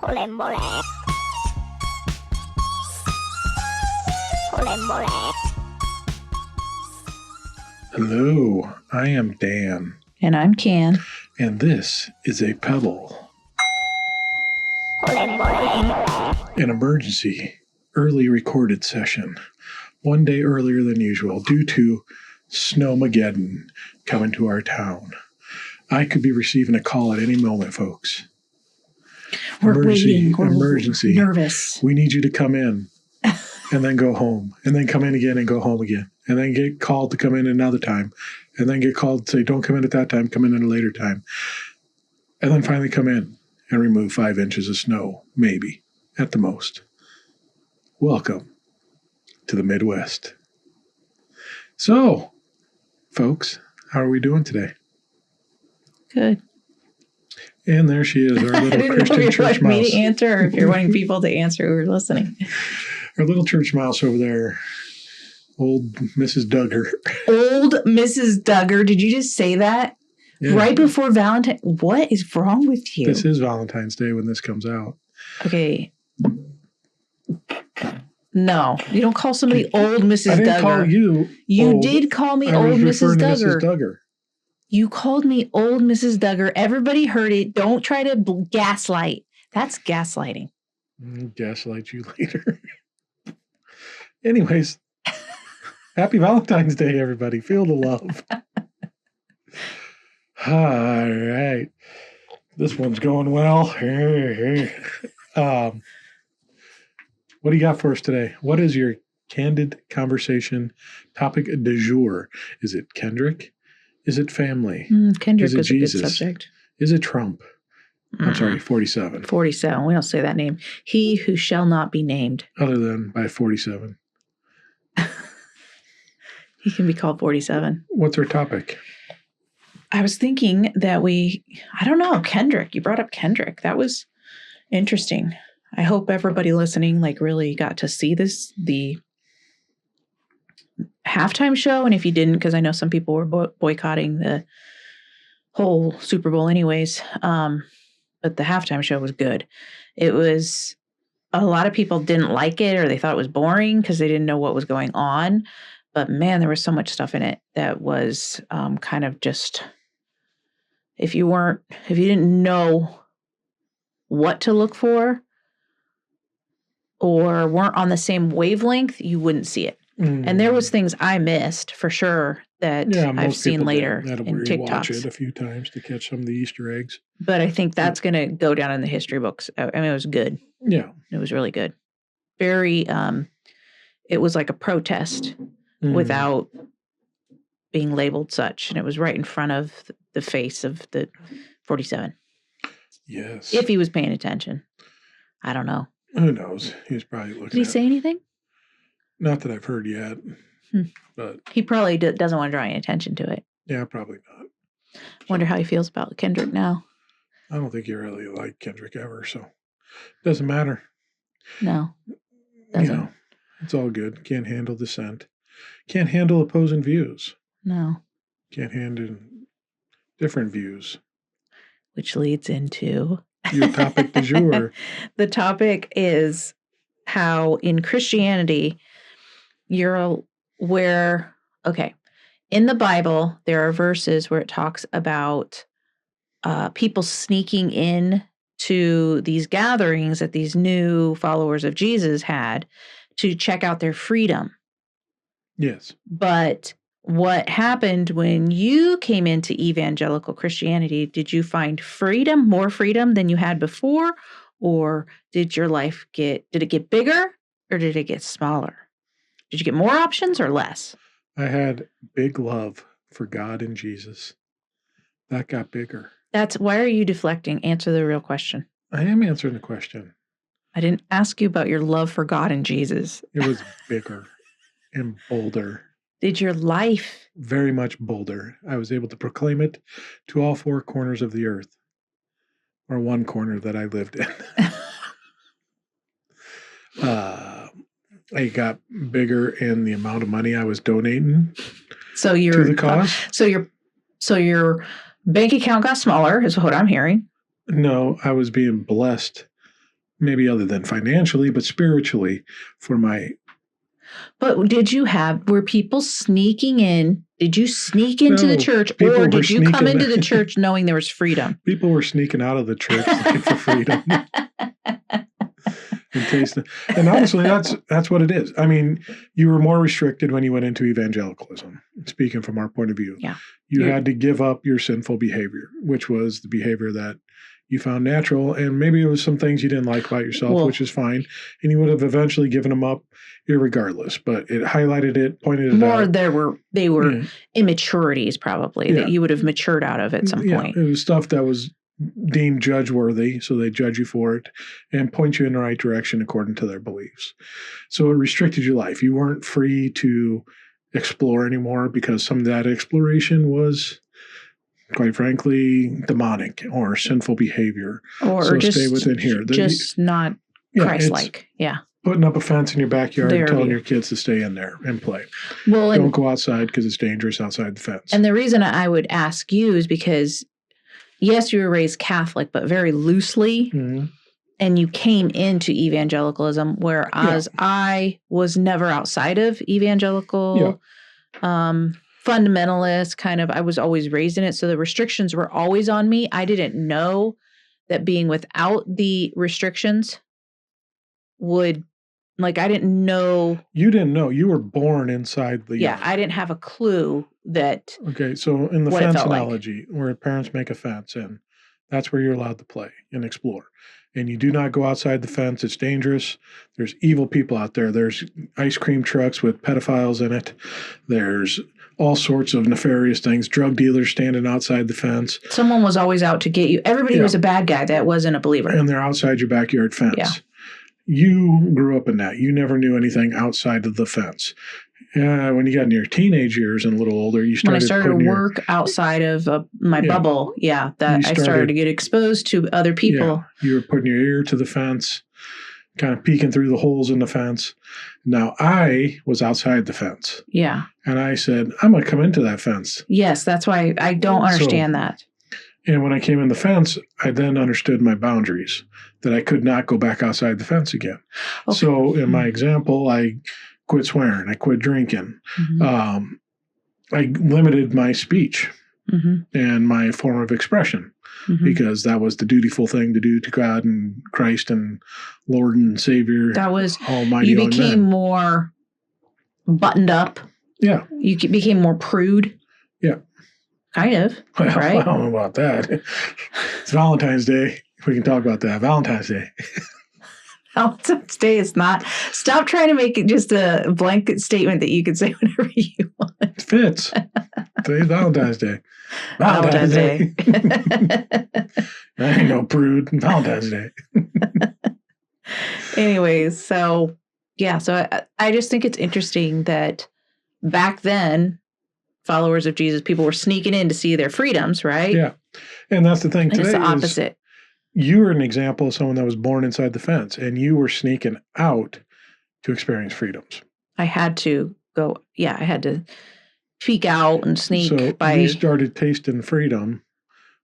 Hello, I am Dan. And I'm Can. And this is a Pebble. An emergency, early recorded session. 1 day earlier than usual due to Snowmageddon coming to our town. I could be receiving a call at any moment, folks. We're waiting. Emergency. We're nervous. We need you to come in and then go home. And then come in again and go home again. And then get called to come in another time. And then get called to say, don't come in at that time, come in at a later time. And then finally come in and remove 5 inches of snow, maybe, at the most. Welcome to the Midwest. So, folks, how are we doing today? Good. And there she is, our little I didn't Christian know if church you wanted me mouse. to answer or if you're wanting people to answer who are listening. Our little church mouse over there. Old Mrs. Duggar. Old Mrs. Duggar. Did you just say that? Yeah. Right before Valentine? What is wrong with you? This is Valentine's Day when this comes out. Okay. No, you don't call somebody old Mrs. Duggar. I didn't call you. You old. did call me I old was Mrs. referring to Duggar. Mrs. Duggar. You called me old Mrs. Duggar. Everybody heard it. Don't try to gaslight. That's gaslighting. Gaslight you later. Anyways, happy Valentine's Day, everybody. Feel the love. All right. This one's going well. What do you got for us today? What is your candid conversation topic du jour? Is it Kendrick? Is it family? Kendrick is it is Jesus? a good subject. Is it Trump? I'm sorry, 47. 47. We don't say that name. He who shall not be named. Other than by 47. He can be called 47. What's our topic? I was thinking that I don't know, Kendrick. You brought up Kendrick. That was interesting. I hope everybody listening really got to see the halftime show. And if you didn't, because I know some people were boycotting the whole Super Bowl anyways, but the halftime show was good. It was, a lot of people didn't like it or they thought it was boring because they didn't know what was going on. But man, there was so much stuff in it that was kind of just, if you didn't know what to look for or weren't on the same wavelength, you wouldn't see it. And there was things I missed for sure that I've seen later in TikToks. Watch it a few times to catch some of the Easter eggs. But I think that's going to go down in the history books. I mean, it was good. Yeah. It was really good. Very, it was like a protest without being labeled such. And it was right in front of the face of the 47. Yes. If he was paying attention. I don't know. Who knows? He was probably looking. Did he say anything? Not that I've heard yet. But he probably doesn't want to draw any attention to it. Yeah, probably not. Wonder how he feels about Kendrick now. I don't think he really liked Kendrick ever, so doesn't matter. No, doesn't. You know, it's all good. Can't handle dissent. Can't handle opposing views. No. Can't handle different views. Which leads into your topic du jour. The topic is how in Christianity in the Bible, there are verses where it talks about people sneaking in to these gatherings that these new followers of Jesus had to check out their freedom. Yes. But what happened when you came into evangelical Christianity? Did you find more freedom than you had before? Or did your life did it get bigger or did it get smaller? Did you get more options or less? I had big love for God and Jesus. That got bigger. Why are you deflecting? Answer the real question. I am answering the question. I didn't ask you about your love for God and Jesus. It was bigger and bolder. Did your life? Very much bolder. I was able to proclaim it to all 4 corners of the earth. Or one corner that I lived in. I got bigger in the amount of money I was donating to the cause. So your bank account got smaller, is what I'm hearing. No, I was being blessed maybe other than financially, but spiritually for my. But were people sneaking in? Did you sneak into the No, church, people or were did you come sneaking- into the church knowing there was freedom? People were sneaking out of the church looking for freedom. And taste it. And honestly, that's what it is. I mean, you were more restricted when you went into evangelicalism, speaking from our point of view. Yeah. You had to give up your sinful behavior, which was the behavior that you found natural. And maybe it was some things you didn't like about yourself, which is fine. And you would have eventually given them up irregardless. But it highlighted it, pointed it out. They were immaturities probably that you would have matured out of at some point. It was stuff that was deemed judge-worthy, so they judge you for it and point you in the right direction according to their beliefs. So it restricted your life. You weren't free to explore anymore because some of that exploration was, quite frankly, demonic or sinful behavior. Or so just stay within here. Just not Christ-like. Yeah. Putting up a fence in your backyard and telling your kids to stay in there and play. Well, don't go outside because it's dangerous outside the fence. And the reason I would ask you is because, yes, you were raised Catholic, but very loosely. Mm-hmm. And you came into evangelicalism, whereas I was never outside of evangelical, fundamentalist kind of. I was always raised in it. So the restrictions were always on me. I didn't know that being without the restrictions would, like, I didn't know. You didn't know. You were born inside the yard. I didn't have a clue that. Okay, so in the fence analogy, where parents make a fence, and that's where you're allowed to play and explore. And you do not go outside the fence. It's dangerous. There's evil people out there. There's ice cream trucks with pedophiles in it. There's all sorts of nefarious things. Drug dealers standing outside the fence. Someone was always out to get you. Everybody was a bad guy that wasn't a believer. And they're outside your backyard fence. Yeah. You grew up in that. You never knew anything outside of the fence. When you got in your teenage years and a little older, you started. When I started to work outside of my bubble, I started to get exposed to other people. Yeah, you were putting your ear to the fence, kind of peeking through the holes in the fence. Now, I was outside the fence. Yeah. And I said, I'm going to come into that fence. Yes, that's why I don't understand that. And when I came in the fence, I then understood my boundaries, that I could not go back outside the fence again. Okay. So in my example, I quit swearing. I quit drinking. Mm-hmm. I limited my speech and my form of expression because that was the dutiful thing to do to God and Christ and Lord and Savior. That was Almighty. You became more buttoned up. Yeah. You became more prude. Yeah. Kind of. Well, right? I don't know about that. It's Valentine's Day. We can talk about that. Valentine's Day. Valentine's Day is not. Stop trying to make it just a blanket statement that you can say whatever you want. It fits. Today's Valentine's Day. Valentine's Day. I ain't no prude. Valentine's Day. Anyways, so I just think it's interesting that back then, followers of Jesus, people were sneaking in to see their freedoms, right? Yeah. And that's the thing today. It's the opposite. You were an example of someone that was born inside the fence, and you were sneaking out to experience freedoms. I had to go. Yeah, I had to peek out and sneak. So you started tasting freedom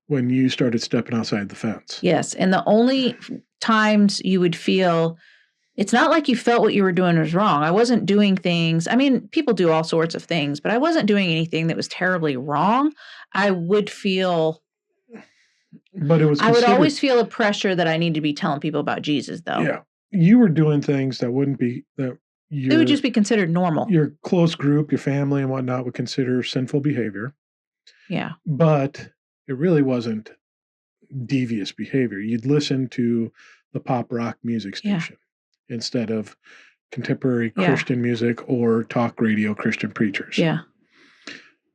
when you started stepping outside the fence. Yes, and the only times you would feel, it's not like you felt what you were doing was wrong. I wasn't doing things. I mean, people do all sorts of things, but I wasn't doing anything that was terribly wrong. I would feel. But it was. I would always feel a pressure that I need to be telling people about Jesus, though. Yeah, you were doing things that wouldn't be that. It would just be considered normal. Your close group, your family, and whatnot would consider sinful behavior. Yeah, but it really wasn't devious behavior. You'd listen to the pop rock music station instead of contemporary Christian music or talk radio Christian preachers. Yeah,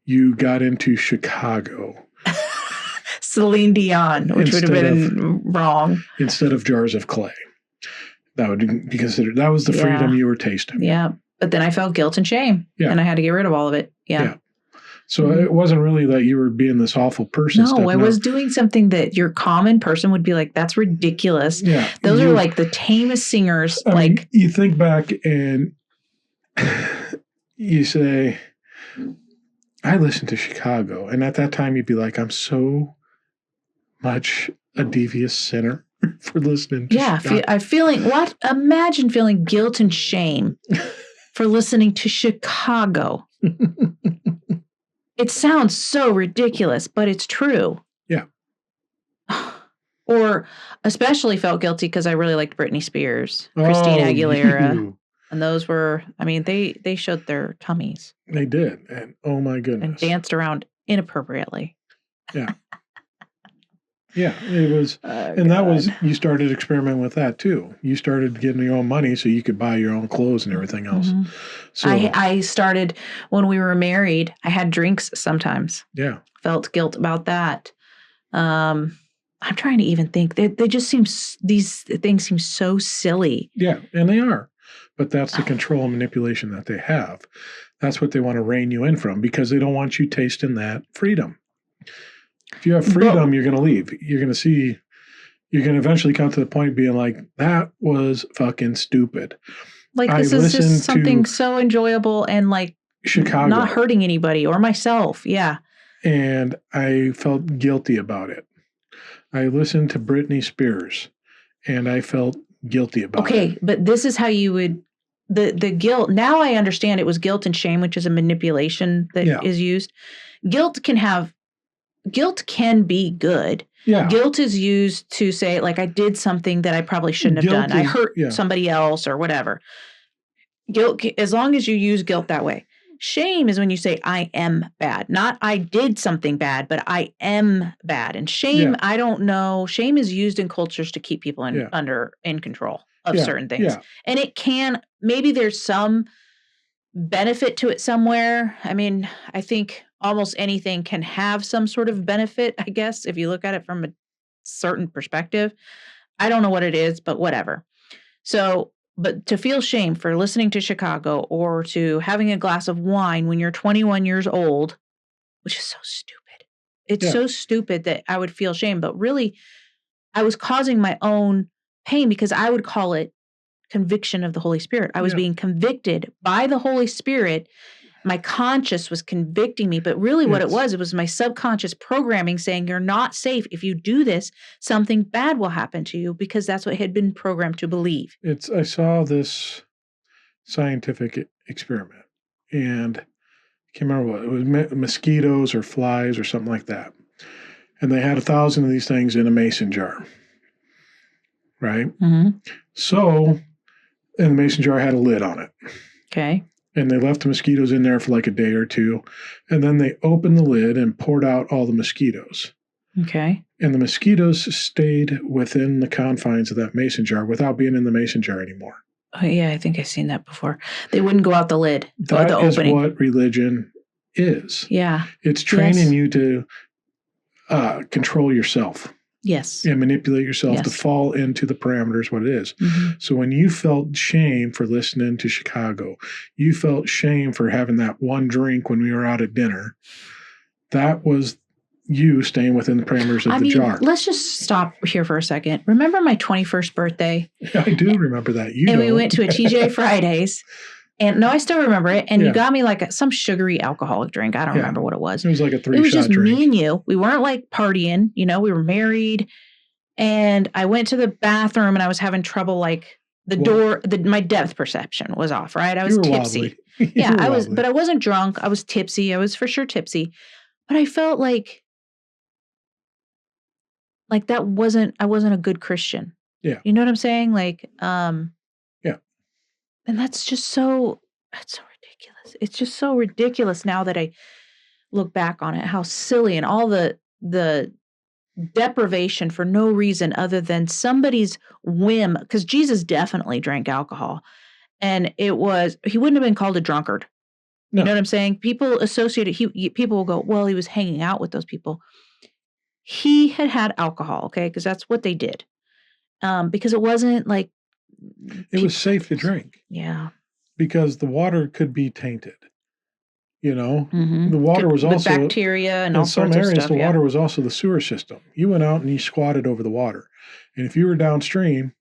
you got into Chicago. Celine Dion, which would have been wrong. Instead of Jars of Clay. That would be considered, that was the freedom you were tasting. Yeah. But then I felt guilt and shame. Yeah. And I had to get rid of all of it. Yeah. So it wasn't really that you were being this awful person. No, I was doing something that your common person would be like, that's ridiculous. Yeah. Those are like the tamest singers. I mean, you think back and you say, I listened to Chicago. And at that time you'd be like, I'm so much a devious sinner. for listening to Chicago. I'm feeling what? Imagine feeling guilt and shame for listening to Chicago. It sounds so ridiculous, but it's true. Yeah. Or especially felt guilty because I really liked Britney Spears, Christina Aguilera. And those were, I mean, they showed their tummies. They did. And oh my goodness. And danced around inappropriately. Yeah. Yeah, it was, and that was, you started experimenting with that too. You started getting your own money so you could buy your own clothes and everything else. Mm-hmm. So I started, when we were married, I had drinks sometimes. Yeah. Felt guilt about that. I'm trying to even think. They just seem, these things seem so silly. Yeah, and they are. But that's the control and manipulation that they have. That's what they want to rein you in from because they don't want you tasting that freedom. If you have freedom, you're going to leave. You're going to eventually come to the point being like, that was fucking stupid. Like, this is just something so enjoyable and like Chicago, not hurting anybody or myself. Yeah. And I felt guilty about it. I listened to Britney Spears and I felt guilty about it. Okay, but this is how you would, the guilt, now I understand it was guilt and shame, which is a manipulation that is used. Guilt can be good. Yeah. Guilt is used to say, like, I did something that I probably shouldn't have done. I hurt somebody else or whatever. Guilt, as long as you use guilt that way. Shame is when you say, I am bad. Not I did something bad, but I am bad. And shame, I don't know. Shame is used in cultures to keep people in control of certain things. Yeah. And it can, maybe there's some benefit to it somewhere. I mean, I think almost anything can have some sort of benefit, I guess, if you look at it from a certain perspective. I don't know what it is, but whatever. So, but to feel shame for listening to Chicago or to having a glass of wine when you're 21 years old, which is so stupid. It's so stupid that I would feel shame, but really I was causing my own pain because I would call it conviction of the Holy Spirit. I was being convicted by the Holy Spirit. My conscience was convicting me, but really what it was my subconscious programming saying, you're not safe. If you do this, something bad will happen to you because that's what had been programmed to believe. I saw this scientific experiment and I can't remember what, it was mosquitoes or flies or something like that. And they had 1,000 of these things in a mason jar. Right? Mm-hmm. So, and the mason jar had a lid on it. Okay. And they left the mosquitoes in there for like a day or two. And then they opened the lid and poured out all the mosquitoes. Okay. And the mosquitoes stayed within the confines of that mason jar without being in the mason jar anymore. Oh, yeah, I think I've seen that before. They wouldn't go out the lid or the opening. That is what religion is. Yeah. It's training you to control yourself. Yes. And manipulate yourself to fall into the parameters, what it is. Mm-hmm. So when you felt shame for listening to Chicago, you felt shame for having that one drink when we were out at dinner, that was you staying within the parameters of the jar. Let's just stop here for a second. Remember my 21st birthday? I do remember that. We went to a TJ Fridays. And no, I still remember it. And you got me like some sugary alcoholic drink. I don't remember what it was. It was like a 3-shot drink. It was just me and you. We weren't like partying. You know, we were married. And I went to the bathroom and I was having trouble. Like my depth perception was off, right? I was tipsy. Yeah, I was, but I wasn't drunk. I was tipsy. I was for sure tipsy. But I felt like I wasn't a good Christian. Yeah. You know what I'm saying? Like, and that's so ridiculous. It's just so ridiculous now that I look back on it, how silly and all the deprivation for no reason other than somebody's whim. Because Jesus definitely drank alcohol. And he wouldn't have been called a drunkard. No. You know what I'm saying? People associate it. People will go, well, he was hanging out with those people. He had alcohol, okay? Because that's what they did. Because it wasn't like, it was safe to drink. Yeah. Because the water could be tainted. You know, the water was also bacteria and all sorts of stuff. In some areas, the water was also the sewer system. You went out and you squatted over the water. And if you were downstream,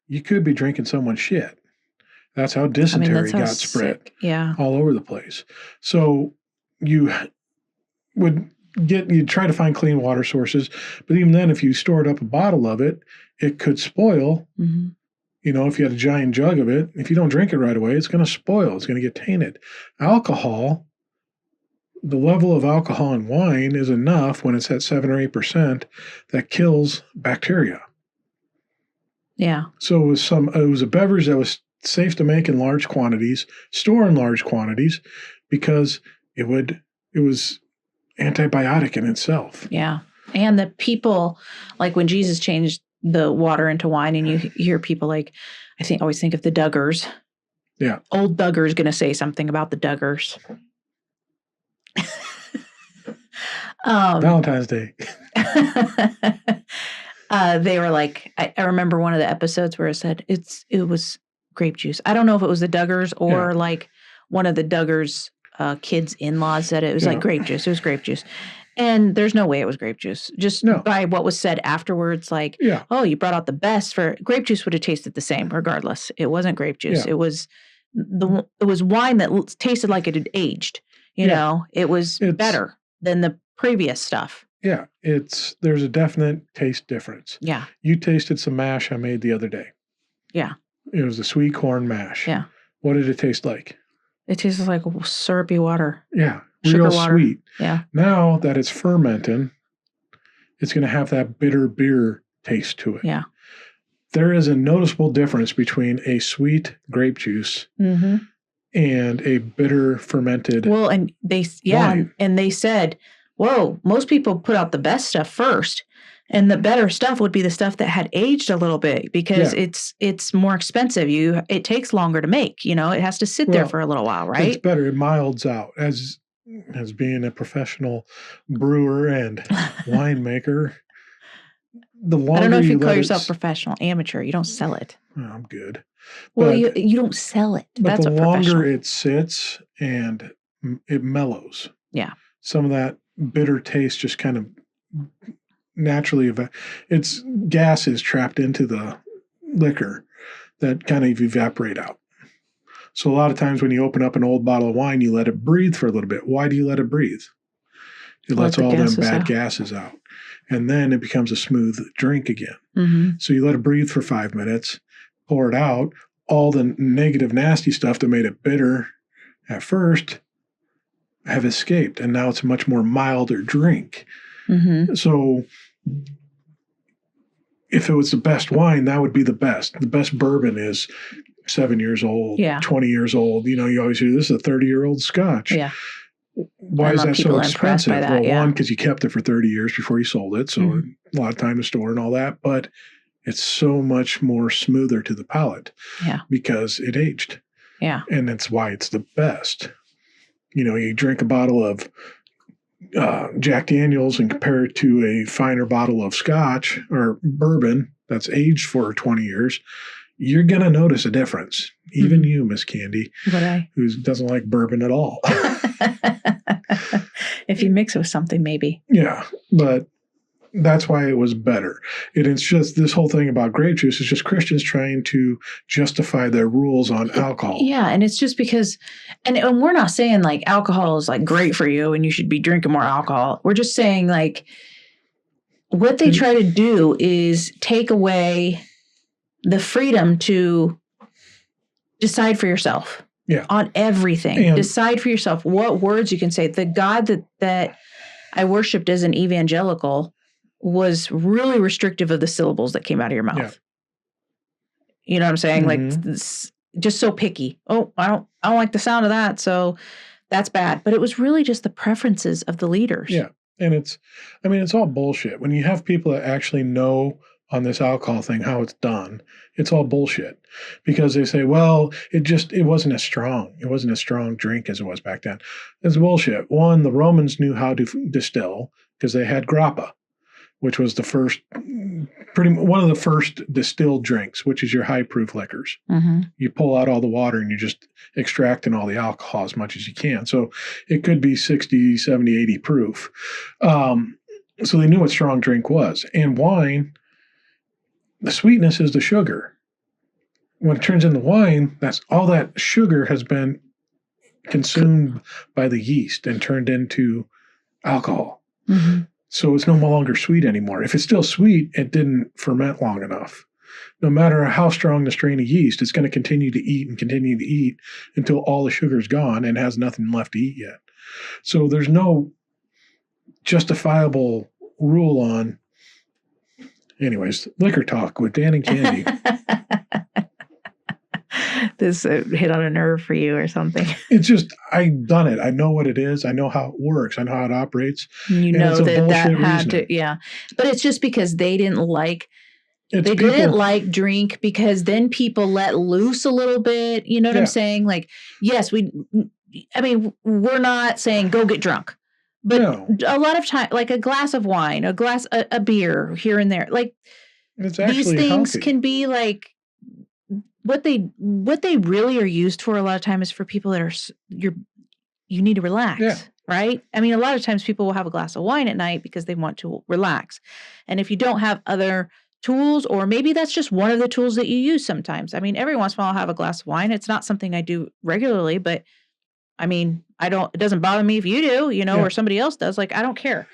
you could be drinking someone's shit. That's how dysentery got spread all over the place. So you would you try to find clean water sources, but even then, if you stored up a bottle of it, it could spoil. Mm-hmm. If you had a giant jug of it, if you don't drink it right away, it's going to spoil. It's going to get tainted. Alcohol, the level of alcohol in wine is enough when it's at 7 or 8% that kills bacteria. Yeah. So it was a beverage that was safe to make in large quantities, store in large quantities, because it was antibiotic in itself. Yeah. And the people, like when Jesus changed the water into wine, and you hear people like, always think of the Duggars. Yeah. Old Duggar's going to say something about the Duggars. Valentine's Day. They were like, I remember one of the episodes where it said it was grape juice. I don't know if it was the Duggars or like one of the Duggars' kids' in-laws said it was like grape juice. It was grape juice. And there's no way it was grape juice. Just by what was said afterwards, like, oh, you brought out the best for grape juice would have tasted the same regardless. It wasn't grape juice. It was wine that tasted like it had aged. It was better than the previous stuff. Yeah, there's a definite taste difference. Yeah. You tasted some mash I made the other day. Yeah. It was a sweet corn mash. Yeah. What did it taste like? It tasted like syrupy water. Yeah. Sugar real water. Sweet. Yeah. Now that it's fermenting, it's going to have that bitter beer taste to it. Yeah. There is a noticeable difference between a sweet grape juice and a bitter fermented and wine. And they said, whoa, most people put out the best stuff first. And the better stuff would be the stuff that had aged a little bit because it's more expensive. It takes longer to make. It has to sit there for a little while, right? It's better. It milds out. As being a professional brewer and winemaker, the longer I don't know if you call yourself professional, amateur. You don't sell it. I'm good. Well, you don't sell it. But That's the what professional. longer it sits and it mellows. Yeah. Some of that bitter taste just kind of naturally it's gases trapped into the liquor that kind of evaporate out. So a lot of times when you open up an old bottle of wine, you let it breathe for a little bit. Why do you let it breathe? It lets all them bad gases out. And then it becomes a smooth drink again. Mm-hmm. So you let it breathe for 5 minutes, pour it out. All the negative, nasty stuff that made it bitter at first have escaped. And now it's a much more milder drink. Mm-hmm. So if it was the best wine, that would be the best. The best bourbon is 7 years old, 20 years old. You always hear this is a 30-year-old Scotch. Yeah. Why is that so expensive? That, one, because you kept it for 30 years before you sold it. So a lot of time to store and all that. But it's so much more smoother to the palate because it aged. Yeah. And that's why it's the best. You drink a bottle of Jack Daniels and compare it to a finer bottle of Scotch or bourbon that's aged for 20 years. You're going to notice a difference. Even you, Miss Candy, who doesn't like bourbon at all. If you mix it with something, maybe. Yeah, but that's why it was better. It's just this whole thing about grape juice is just Christians trying to justify their rules on alcohol. Yeah, and it's just because, and we're not saying like alcohol is like great for you and you should be drinking more alcohol. We're just saying like what they try to do is take away the freedom to decide for yourself on everything. And decide for yourself what words you can say. The God that I worshipped as an evangelical was really restrictive of the syllables that came out of your mouth. Yeah. You know what I'm saying? Mm-hmm. Like just so picky. Oh, I don't like the sound of that. So that's bad. But it was really just the preferences of the leaders. Yeah. And it's all bullshit. When you have people that actually know on this alcohol thing how it's done, it's all bullshit. Because they say, well, it wasn't as strong. It wasn't a strong drink as it was back then. It's bullshit. One, the Romans knew how to distill because they had grappa, which was one of the first distilled drinks, which is your high proof liquors. Mm-hmm. You pull out all the water and you're just extracting all the alcohol as much as you can. So it could be 60, 70, 80 proof. So they knew what strong drink was. And wine, the sweetness is the sugar. When it turns into wine, that's all that sugar has been consumed by the yeast and turned into alcohol. So it's no longer sweet anymore. If it's still sweet, it didn't ferment long enough. No matter how strong the strain of yeast, it's going to continue to eat and continue to eat until all the sugar's gone and has nothing left to eat yet. So there's no justifiable rule on. Anyways, liquor talk with Dan and Candy. This hit on a nerve for you or something. It's just, I've done it. I know what it is. I know how it works. I know how it operates. You know that had to, yeah. But it's just because they didn't like, didn't like drink, because then people let loose a little bit. You know what I'm saying? Like, yes, we're not saying go get drunk. But a lot of time, like a glass of wine, a beer here and there, like these things healthy. Can be like what they really are used for. A lot of time is for people that you need to relax, right? I mean, a lot of times people will have a glass of wine at night because they want to relax, and if you don't have other tools, or maybe that's just one of the tools that you use sometimes. I mean, every once in a while I'll have a glass of wine. It's not something I do regularly, but I mean, it doesn't bother me if you do, or somebody else does. Like, I don't care.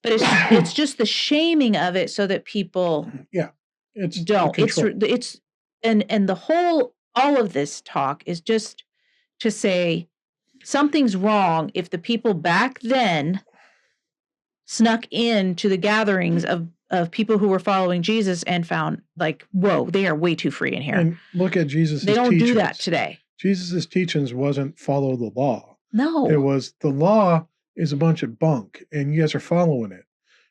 But it's just the shaming of it so that people don't. It's and all of this talk is just to say something's wrong if the people back then snuck into the gatherings of people who were following Jesus and found, like, whoa, they are way too free in here. And look at Jesus' They don't do that today. Jesus' teachings wasn't follow the law. No. It was, the law is a bunch of bunk, and you guys are following it,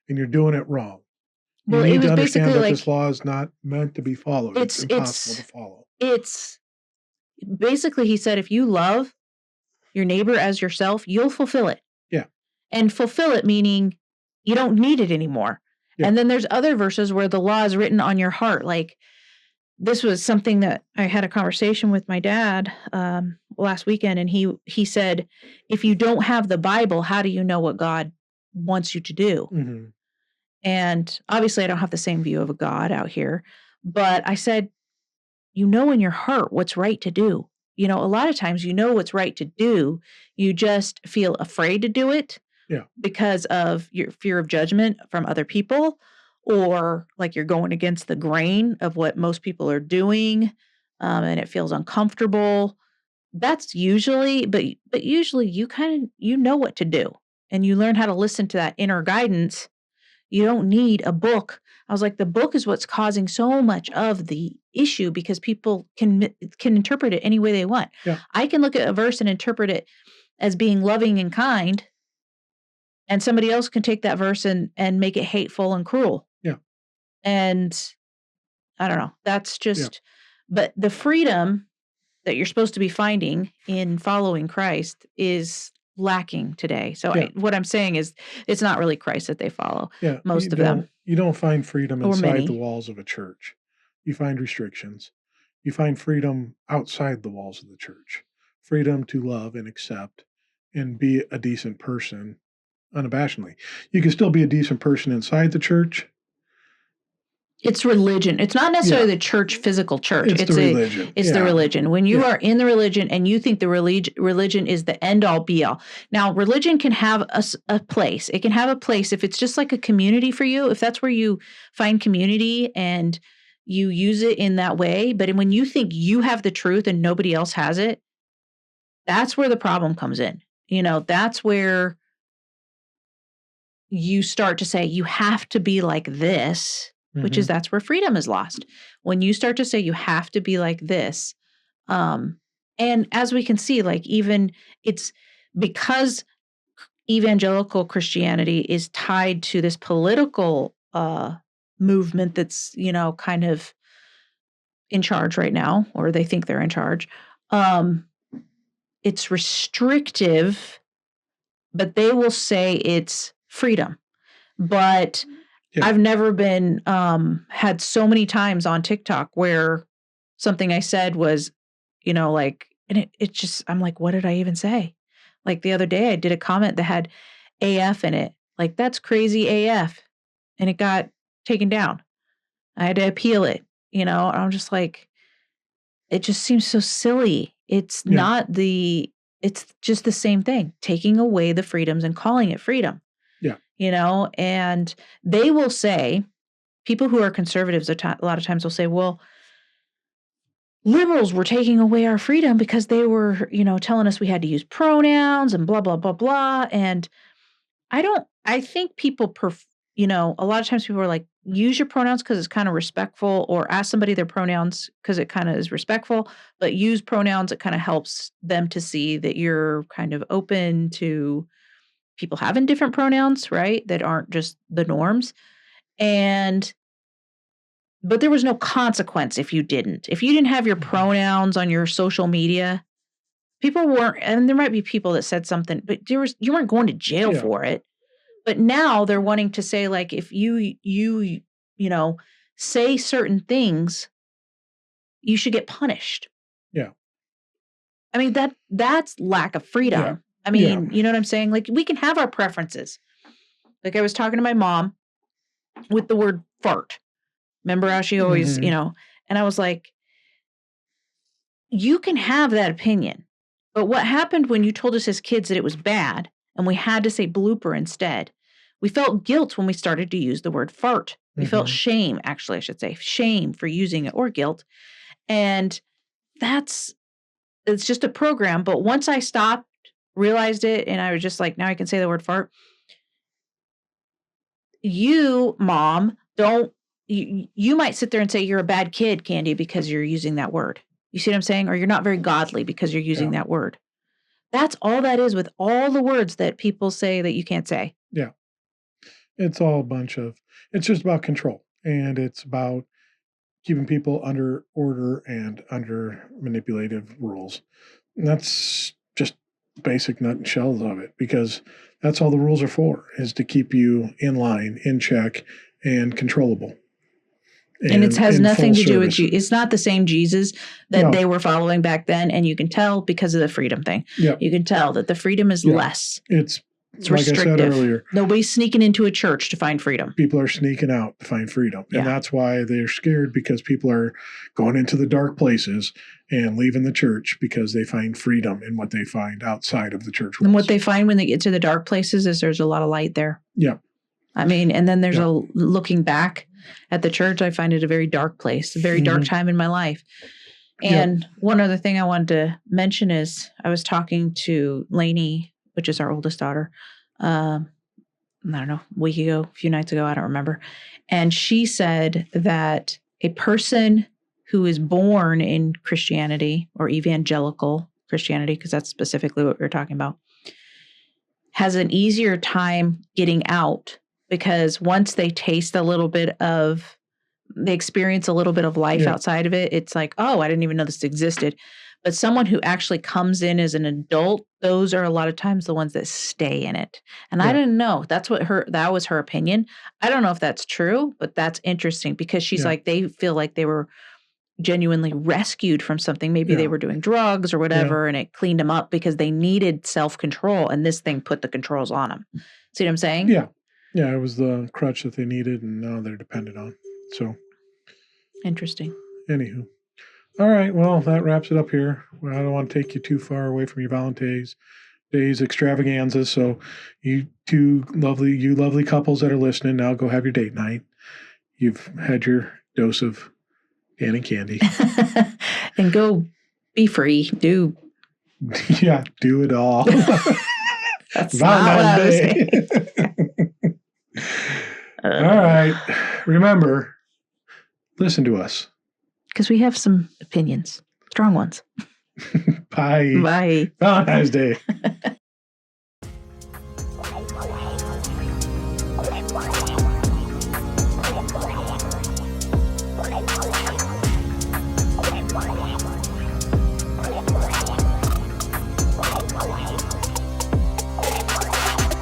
and you're doing it wrong. You need to understand that this law is not meant to be followed. It's impossible to follow. It's basically, he said, if you love your neighbor as yourself, you'll fulfill it. Yeah. And fulfill it meaning you don't need it anymore. Yeah. And then there's other verses where the law is written on your heart. Like, this was something that I had a conversation with my dad last weekend, and he said, if you don't have the Bible, how do you know what God wants you to do? Mm-hmm. And obviously I don't have the same view of a God out here, but I said, in your heart what's right to do. A lot of times what's right to do, you just feel afraid to do it because of your fear of judgment from other people, or like you're going against the grain of what most people are doing, and it feels uncomfortable. That's usually, but usually you know what to do, and you learn how to listen to that inner guidance. You don't need a book. I was like, the book is what's causing so much of the issue, because people can interpret it any way they want. Yeah. I can look at a verse and interpret it as being loving and kind, and somebody else can take that verse and make it hateful and cruel. Yeah. And I don't know. That's just, but the freedom that you're supposed to be finding in following Christ is lacking today. So what I'm saying is, it's not really Christ that they follow. Yeah, most of them. You don't find freedom inside the walls of a church. You find restrictions. You find freedom outside the walls of the church. Freedom to love and accept and be a decent person unabashedly. You can still be a decent person inside the church. It's religion. It's not necessarily the church, physical church. It's the religion. It's the religion. When you are in the religion and you think the religion is the end all be all. Now, religion can have a place. It can have a place if it's just like a community for you, if that's where you find community and you use it in that way. But when you think you have the truth and nobody else has it, that's where the problem comes in. That's where you start to say, you have to be like this. Which is, that's where freedom is lost. When you start to say you have to be like this. And as we can see, like, even it's because evangelical Christianity is tied to this political movement that's, kind of in charge right now, or they think they're in charge. It's restrictive, but they will say it's freedom. But I've never been had so many times on TikTok where something I said was, like, and it just, I'm like, what did I even say? Like, the other day I did a comment that had AF in it. Like, that's crazy AF. And it got taken down. I had to appeal it, and I'm just like, it just seems so silly. It's it's just the same thing, taking away the freedoms and calling it freedom. Yeah. and they will say, people who are conservatives a lot of times will say, well, liberals were taking away our freedom because they were, telling us we had to use pronouns and blah, blah, blah, blah. And I think people, a lot of times people are like, use your pronouns because it's kind of respectful, or ask somebody their pronouns because it kind of is respectful, but use pronouns. It kind of helps them to see that you're kind of open to people having different pronouns, right? That aren't just the norms. But there was no consequence if you didn't. If you didn't have your pronouns on your social media, people weren't, and there might be people that said something, but you weren't going to jail for it. But now they're wanting to say, like, if you say certain things, you should get punished. Yeah. I mean, that's lack of freedom. Yeah. I mean, you know what I'm saying? Like, we can have our preferences. Like, I was talking to my mom with the word fart. Remember how she always, and I was like, you can have that opinion. But what happened when you told us as kids that it was bad and we had to say blooper instead? We felt guilt when we started to use the word fart. We felt shame, actually, I should say, shame for using it, or guilt. And it's just a program. But once I stopped, realized it, and I was just like, now I can say the word fart. You, Mom, you might sit there and say you're a bad kid, Candy, because you're using that word. You see what I'm saying? Or you're not very godly because you're using that word. That's all that is with all the words that people say that you can't say. Yeah. It's all a bunch of, it's just about control. And it's about keeping people under order and under manipulative rules. And that's just basic nut and shells of it, because that's all the rules are for, is to keep you in line, in check, and controllable. And it has nothing to do with Jesus. It's not the same Jesus that they were following back then. And you can tell because of the freedom thing. Yep. You can tell that the freedom is less. It's like restrictive. I said earlier. Nobody's sneaking into a church to find freedom. People are sneaking out to find freedom. And that's why they're scared, because people are going into the dark places and leaving the church because they find freedom in what they find outside of the church walls. And what they find when they get to the dark places is there's a lot of light there. Yeah. I mean, and then there's looking back at the church, I find it a very dark place, a very dark time in my life. And one other thing I wanted to mention is I was talking to Lainey, which is our oldest daughter, I don't know, a week ago, a few nights ago, I don't remember. And she said that a person who is born in Christianity, or evangelical Christianity, because that's specifically what we're talking about, has an easier time getting out, because once they taste a little bit of, they experience a little bit of life outside of it, it's like, oh, I didn't even know this existed. But someone who actually comes in as an adult, those are a lot of times the ones that stay in it. And I didn't know. That was her opinion. I don't know if that's true, but that's interesting, because she's like, they feel like they were genuinely rescued from something. Maybe they were doing drugs or whatever, and it cleaned them up because they needed self-control, and this thing put the controls on them. See what I'm saying? Yeah. Yeah, it was the crutch that they needed, and now they're dependent on. So interesting. Anywho. All right, well, that wraps it up here. Well, I don't want to take you too far away from your Valentine's Day's extravaganza. So you lovely couples that are listening, now go have your date night. You've had your dose of Dan and Candy. And go be free. Do it all. That's Valentine's Day. All right. Remember, listen to us. Because we have some opinions. Strong ones. Bye. Bye. Valentine's Day.